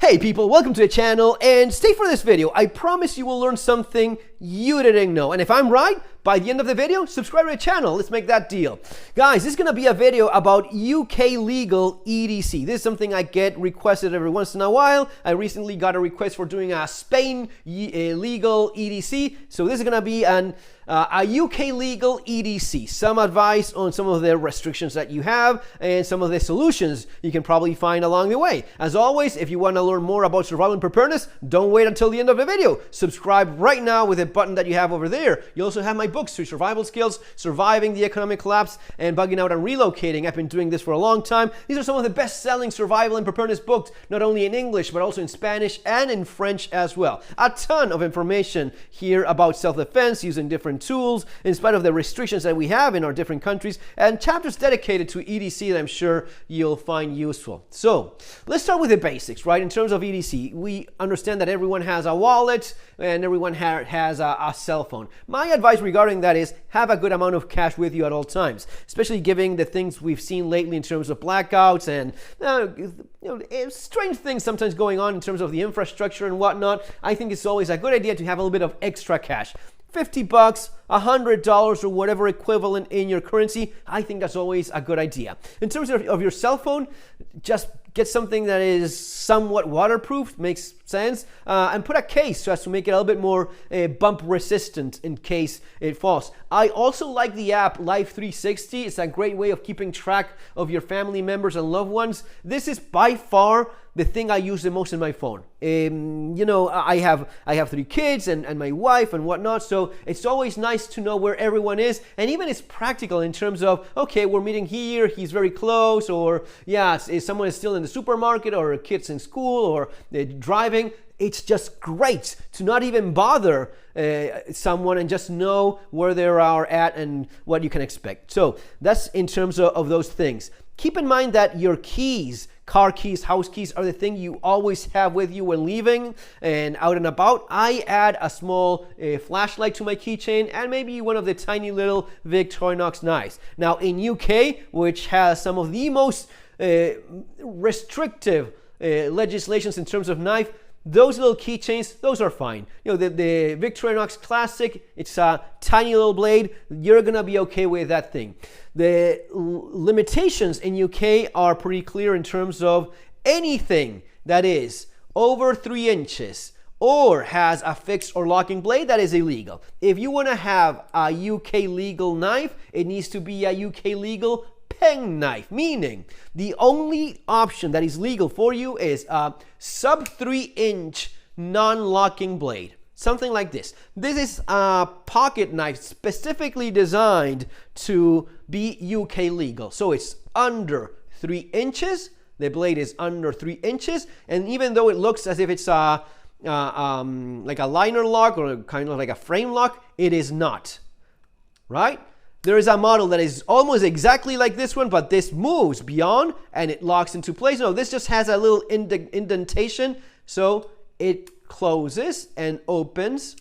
Hey people, welcome to the channel and stay for this video. I promise you will learn something you didn't know. And if I'm right, by the end of the video, subscribe to the channel. Let's make that deal. Guys, this is gonna be a video about UK legal EDC. This is something I get requested every once in a while. I recently got a request for doing a Spain legal EDC. So this is gonna be a UK legal EDC. Some advice on some of the restrictions that you have and some of the solutions you can probably find along the way. As always, if you wanna learn more about survival and preparedness, don't wait until the end of the video. Subscribe right now with the button that you have over there. You also have my books, 3 Survival Skills, Surviving the Economic Collapse, and Bugging Out and Relocating. I've been doing this for a long time. These are some of the best-selling survival and preparedness books, not only in English, but also in Spanish and in French as well. A ton of information here about self-defense, using different tools, in spite of the restrictions that we have in our different countries, and chapters dedicated to EDC that I'm sure you'll find useful. So, let's start with the basics, right? In terms of EDC, we understand that everyone has a wallet and everyone has a cell phone. My advice regarding that is have a good amount of cash with you at all times, especially given the things we've seen lately in terms of blackouts and strange things sometimes going on in terms of the infrastructure and whatnot. I think it's always a good idea to have a little bit of extra cash. $50, $100, or whatever equivalent in your currency, I think that's always a good idea. In terms of your cell phone, just get something that is somewhat waterproof, makes sense, and put a case so as to make it a little bit more bump resistant in case it falls. I also like the app Life360. It's a great way of keeping track of your family members and loved ones. This is by far the thing I use the most in my phone. I have 3 kids and my wife and whatnot, so it's always nice to know where everyone is, and even it's practical in terms of, okay, we're meeting here, he's very close, or yeah, someone is still in the supermarket, or a kid's in school, or they're driving. It's just great to not even bother someone and just know where they are at and what you can expect. So that's in terms of those things. Keep in mind that your keys, car keys, house keys, are the thing you always have with you when leaving and out and about. I add a small flashlight to my keychain and maybe one of the tiny little Victorinox knives. Now in UK, which has some of the most restrictive legislations in terms of knife, those little keychains, those are fine. You know, the Victorinox Classic, it's a tiny little blade. You're gonna be okay with that thing. The limitations in UK are pretty clear in terms of anything that is over 3 inches or has a fixed or locking blade, that is illegal. If you wanna have a UK legal knife, it needs to be a UK legal pen knife, meaning the only option that is legal for you is a sub 3 inch non-locking blade, something like this. This is a pocket knife specifically designed to be UK legal, so it's under 3 inches. The blade is under 3 inches, and even though it looks as if it's like a liner lock or kind of like a frame lock, it is not, right? There is a model that is almost exactly like this one, but this moves beyond and it locks into place. No, this just has a little indentation, so it closes and opens,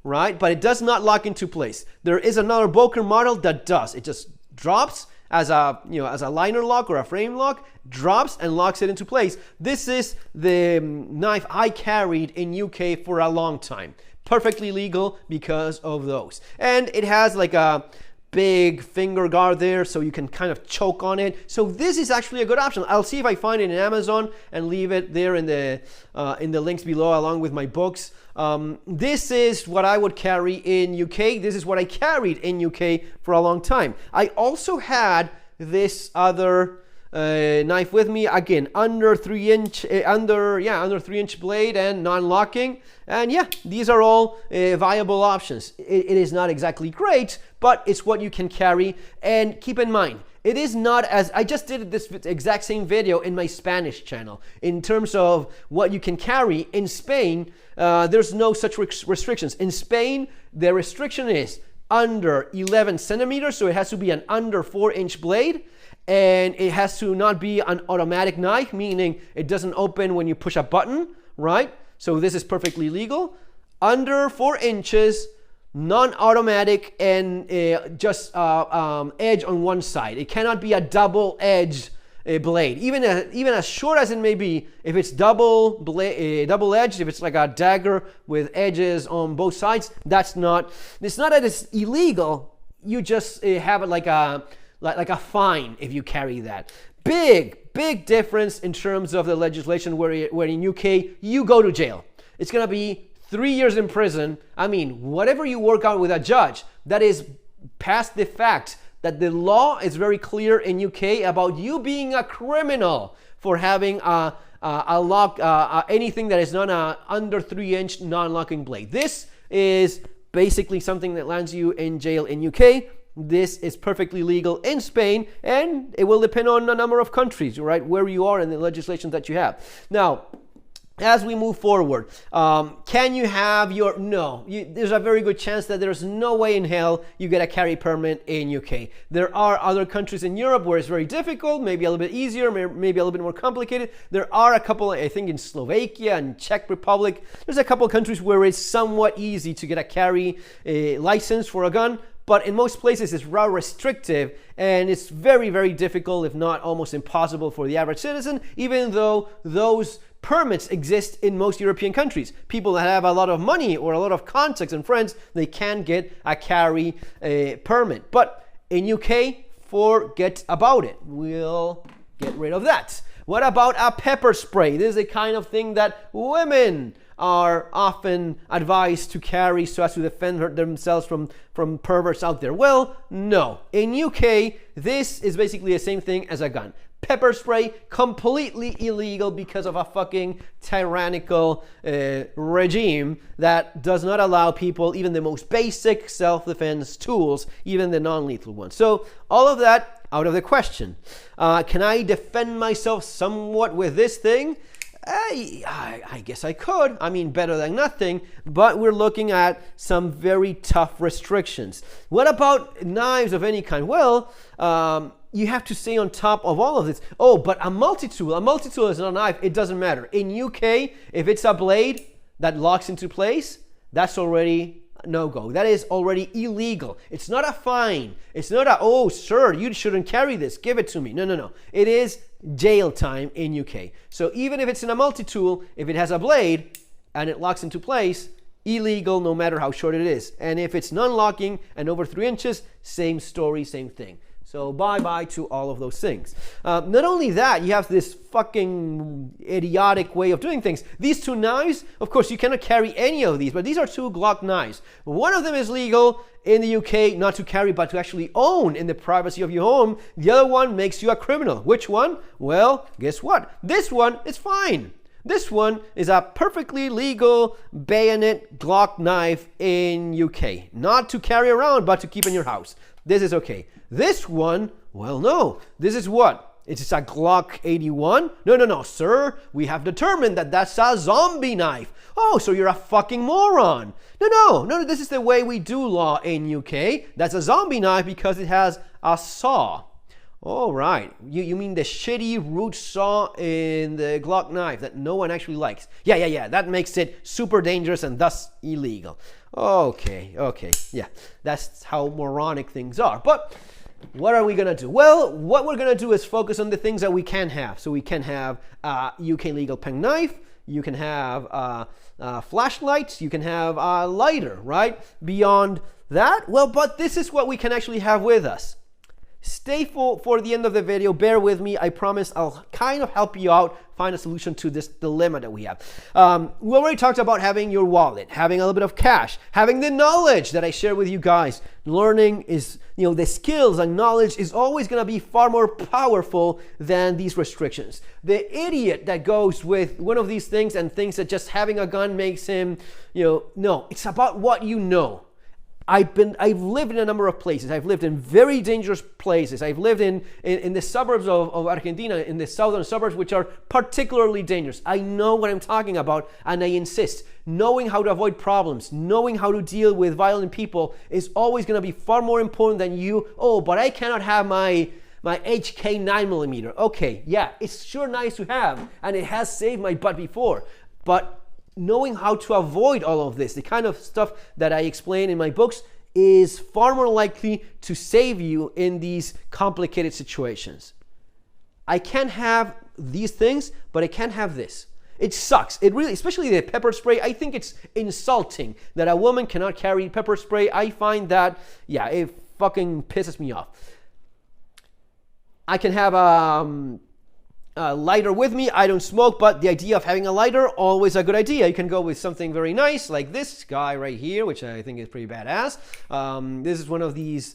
right? But it does not lock into place. There is another Boker model that does. It just drops as a liner lock or a frame lock, drops and locks it into place. This is the knife I carried in UK for a long time. Perfectly legal because of those. And it has like a big finger guard there, so you can kind of choke on it. So this is actually a good option. I'll see if I find it in Amazon and leave it there in the links below along with my books. This is what I would carry in UK. This is what I carried in UK for a long time. I also had this other knife with me, again under 3 inch under 3 inch blade and non-locking, and yeah, these are all viable options. It is not exactly great, but it's what you can carry. And keep in mind, it is not as I just did this exact same video in my Spanish channel in terms of what you can carry. In Spain, there's no such restrictions. In Spain, the restriction is under 11 centimeters, so it has to be an under 4 inch blade. And it has to not be an automatic knife, meaning it doesn't open when you push a button, right? So this is perfectly legal. Under 4 inches, non-automatic, and just edge on one side. It cannot be a double-edged blade, even as short as it may be. If it's double-edged, if it's like a dagger with edges on both sides, it's not that it's illegal. You just have it like a fine if you carry that. Big difference in terms of the legislation, where in UK you go to jail. It's gonna be 3 years in prison. I mean, whatever you work out with a judge, that is past the fact that the law is very clear in UK about you being a criminal for having anything that is not a under 3-inch non-locking blade. This is basically something that lands you in jail in UK. This is perfectly legal in Spain, and it will depend on a number of countries, right, where you are in the legislation that you have. Now, as we move forward, can you have your... No, there's a very good chance that there's no way in hell you get a carry permit in UK. There are other countries in Europe where it's very difficult, maybe a little bit easier, maybe a little bit more complicated. There are a couple, I think in Slovakia and Czech Republic, there's a couple of countries where it's somewhat easy to get a carry license for a gun. But in most places, it's rather restrictive, and it's very, very difficult, if not almost impossible, for the average citizen, even though those permits exist in most European countries. People that have a lot of money or a lot of contacts and friends, they can get a carry permit. But in UK, forget about it. We'll get rid of that. What about a pepper spray? This is the kind of thing that women are often advised to carry so as to defend themselves from perverts out there. Well, no. In UK, this is basically the same thing as a gun. Pepper spray, completely illegal because of a fucking tyrannical regime that does not allow people even the most basic self-defense tools, even the non-lethal ones. So all of that out of the question. Can I defend myself somewhat with this thing? I guess I could. I mean, better than nothing, but we're looking at some very tough restrictions. What about knives of any kind? Well, you have to stay on top of all of this. Oh, but a multi-tool is not a knife. It doesn't matter. In UK, if it's a blade that locks into place, that's already no-go. That is already illegal. It's not a fine. It's not a, oh, sir, you shouldn't carry this. Give it to me. No. It is jail time in UK. So even if it's in a multi-tool, if it has a blade and it locks into place, illegal no matter how short it is. And if it's non-locking and over 3 inches, same story, same thing. So bye-bye to all of those things. Not only that, you have this fucking idiotic way of doing things. These two knives, of course, you cannot carry any of these, but these are two Glock knives. One of them is legal in the UK, not to carry, but to actually own in the privacy of your home. The other one makes you a criminal. Which one? Well, guess what? This one is fine. This one is a perfectly legal bayonet Glock knife in UK. Not to carry around, but to keep in your house. This is okay. This one, well, no. This is what? It's a Glock 81? No, sir. We have determined that that's a zombie knife. Oh, so you're a fucking moron. No, this is the way we do law in UK. That's a zombie knife because it has a saw. All right. You mean the shitty root saw in the Glock knife that no one actually likes? Yeah. That makes it super dangerous and thus illegal. Okay. Yeah, that's how moronic things are. But what are we going to do? Well, what we're going to do is focus on the things that we can have. So we can have a UK legal pen knife. You can have flashlights. You can have a lighter, right? Beyond that, well, but this is what we can actually have with us. Stay for the end of the video. Bear with me. I promise I'll kind of help you out find a solution to this dilemma that we have. We already talked about having your wallet, having a little bit of cash, having the knowledge that I share with you guys. Learning is, the skills and knowledge is always going to be far more powerful than these restrictions. The idiot that goes with one of these things and thinks that just having a gun makes him, no, it's about what you know. I've lived in a number of places. I've lived in very dangerous places. I've lived in the suburbs of Argentina, in the southern suburbs, which are particularly dangerous. I know what I'm talking about, and I insist. Knowing how to avoid problems, knowing how to deal with violent people is always going to be far more important than but I cannot have my HK 9mm. Okay, yeah, it's sure nice to have, and it has saved my butt before, but knowing how to avoid all of this, the kind of stuff that I explain in my books, is far more likely to save you in these complicated situations. I can't have these things, but I can't have this. It sucks. It really, especially the pepper spray, I think it's insulting that a woman cannot carry pepper spray. I find that, yeah, it fucking pisses me off. I can have a lighter with me. I don't smoke, but the idea of having a lighter, always a good idea. You can go with something very nice, like this guy right here, which I think is pretty badass. This is one of these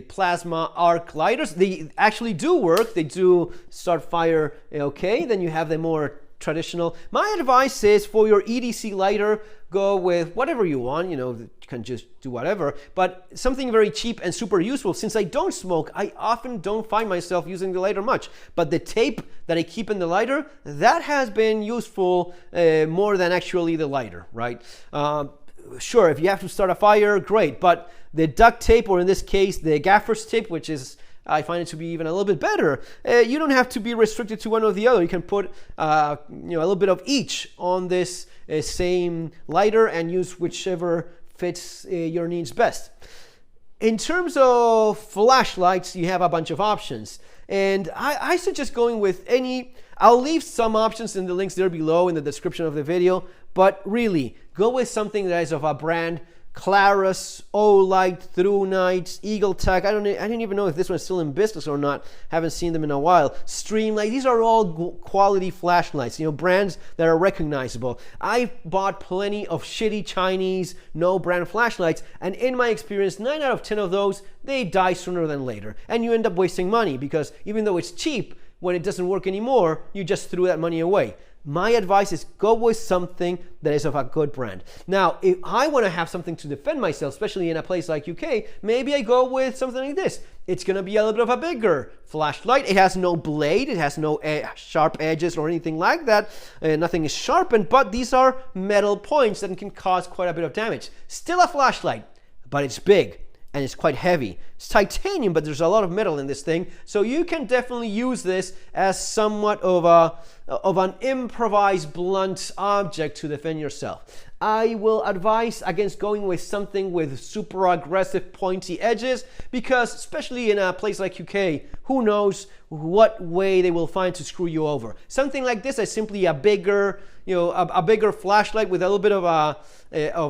plasma arc lighters. They actually do work. They do start fire okay. Then you have the more traditional. My advice is for your EDC lighter, go with whatever you want. You know, you can just do whatever, but something very cheap and super useful. Since I don't smoke, I often don't find myself using the lighter much, but the tape that I keep in the lighter, that has been useful more than actually the lighter, right? Sure, if you have to start a fire, great, but the duct tape, or in this case, the gaffer's tape, which is, I find it to be even a little bit better. You don't have to be restricted to one or the other. You can put a little bit of each on this same lighter and use whichever fits your needs best. In terms of flashlights, you have a bunch of options. And I suggest going with any. I'll leave some options in the links there below in the description of the video. But really, go with something that is of a brand. Clarus, Olight, Through Night, Eagle Tech. I don't even know if this one's still in business or not. Haven't seen them in a while. Streamlight. These are all quality flashlights. You know, brands that are recognizable. I've bought plenty of shitty Chinese, no brand flashlights, and in my experience, 9 out of 10 of those, they die sooner than later, and you end up wasting money because even though it's cheap, when it doesn't work anymore, you just threw that money away. My advice is go with something that is of a good brand. Now, if I want to have something to defend myself, especially in a place like UK, maybe I go with something like this. It's going to be a little bit of a bigger flashlight. It has no blade. It has no sharp edges or anything like that. Nothing is sharpened, but these are metal points that can cause quite a bit of damage. Still a flashlight, but it's big. And it's quite heavy. It's titanium, but there's a lot of metal in this thing, so you can definitely use this as somewhat of an improvised blunt object to defend yourself. I will advise against going with something with super aggressive pointy edges, because especially in a place like UK, who knows what way they will find to screw you over. Something like this is simply a bigger, a bigger flashlight with a little bit of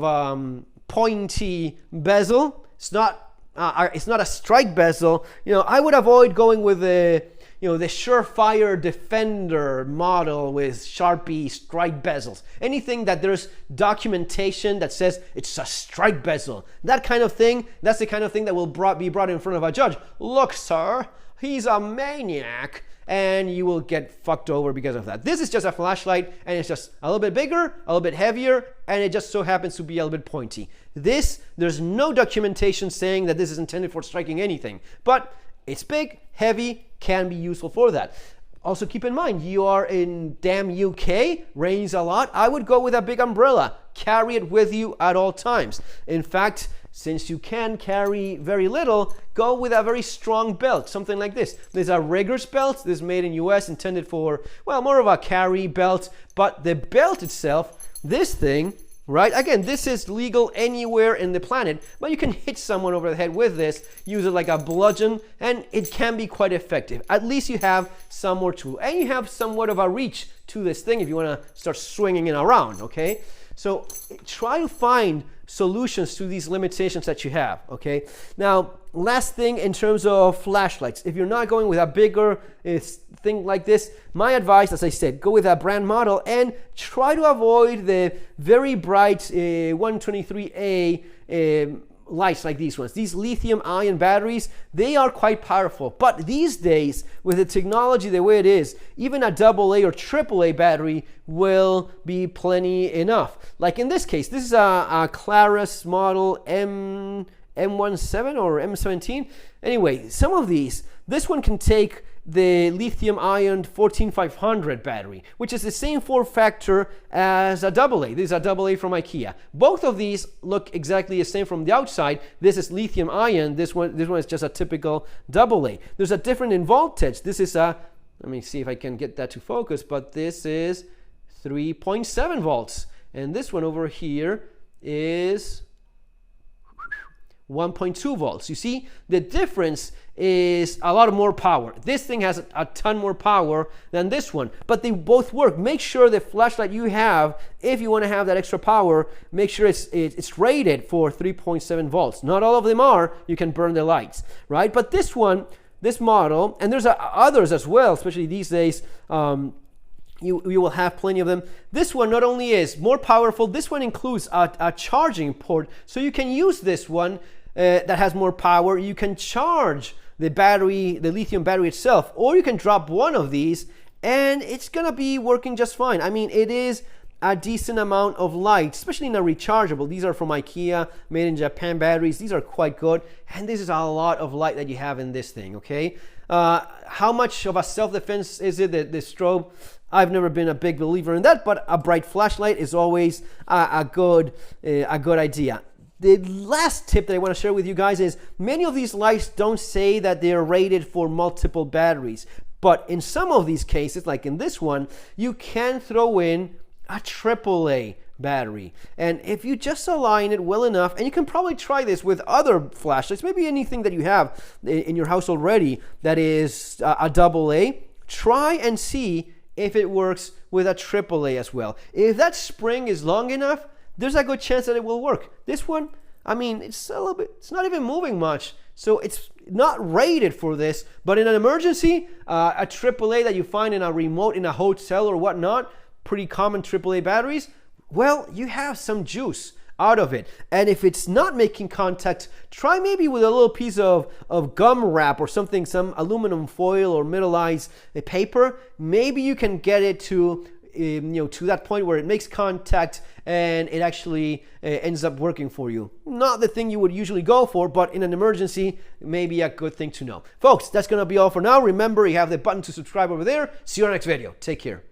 a pointy bezel. It's not a strike bezel. I would avoid going with the Surefire Defender model with Sharpie strike bezels. Anything that there's documentation that says it's a strike bezel, that kind of thing, that's the kind of thing that will be brought in front of a judge. Look, sir, he's a maniac. And you will get fucked over because of that. This is just a flashlight, and it's just a little bit bigger, a little bit heavier, and it just so happens to be a little bit pointy. There's no documentation saying that this is intended for striking anything, but it's big, heavy, can be useful for that. Also keep in mind, you are in damn UK, rains a lot. I would go with a big umbrella. Carry it with you at all times. In fact, since you can carry very little, go with a very strong belt, something like this. There's a Riggers belt. This is made in US, intended for, well, more of a carry belt. But the belt itself, this thing, right? Again, this is legal anywhere in the planet, but you can hit someone over the head with this, use it like a bludgeon, and it can be quite effective. At least you have somewhere to, and you have somewhat of a reach to this thing if you want to start swinging it around, okay? So try to find solutions to these limitations that you have, okay? Now, last thing in terms of flashlights. If you're not going with a bigger thing like this, my advice, as I said, go with a brand model and try to avoid the very bright 123A lights like these ones. These lithium-ion batteries, they are quite powerful. But these days, with the technology the way it is, even a AA or AAA battery will be plenty enough. Like in this case, this is a Clarus model M17 or M17. Anyway, some of these, this one can take the lithium-ion 14500 battery, which is the same form factor as a AA. This is a AA from IKEA. Both of these look exactly the same from the outside. This is lithium-ion. This one is just a typical AA. There's a difference in voltage. This is let me see if I can get that to focus, but this is 3.7 volts. And this one over here is 1.2 volts. You see, the difference is a lot more power. This thing has a ton more power than this one, but they both work. Make sure the flashlight you have, if you want to have that extra power, make sure it's rated for 3.7 volts. Not all of them are. You can burn the lights, right? But this one, this model, and there's others as well, especially these days, you will have plenty of them. This one not only is more powerful, this one includes a charging port, so you can use this one that has more power. You can charge the battery, the lithium battery itself, or you can drop one of these and it's gonna be working just fine. I mean, it is a decent amount of light, especially in a rechargeable. These are from IKEA, made in Japan batteries. These are quite good, and this is a lot of light that you have in this thing, okay? How much of a self-defense is it, the strobe? I've never been a big believer in that, but a bright flashlight is always a good idea. The last tip that I want to share with you guys is many of these lights don't say that they're rated for multiple batteries, but in some of these cases, like in this one, you can throw in a AAA battery. And if you just align it well enough, and you can probably try this with other flashlights, maybe anything that you have in your house already that is a AA, try and see if it works with a AAA as well. If that spring is long enough, there's a good chance that it will work. This one, I mean, it's a little bit, it's not even moving much, so it's not rated for this, but in an emergency, a AAA that you find in a remote, in a hotel or whatnot, pretty common AAA batteries, well, you have some juice out of it. And if it's not making contact, try maybe with a little piece of gum wrap or something, some aluminum foil or metallized paper. Maybe you can get it to to that point where it makes contact and it actually ends up working for you. Not the thing you would usually go for, but in an emergency, maybe a good thing to know. Folks, that's gonna be all for now. Remember, you have the button to subscribe over there. See you on our next video. Take care.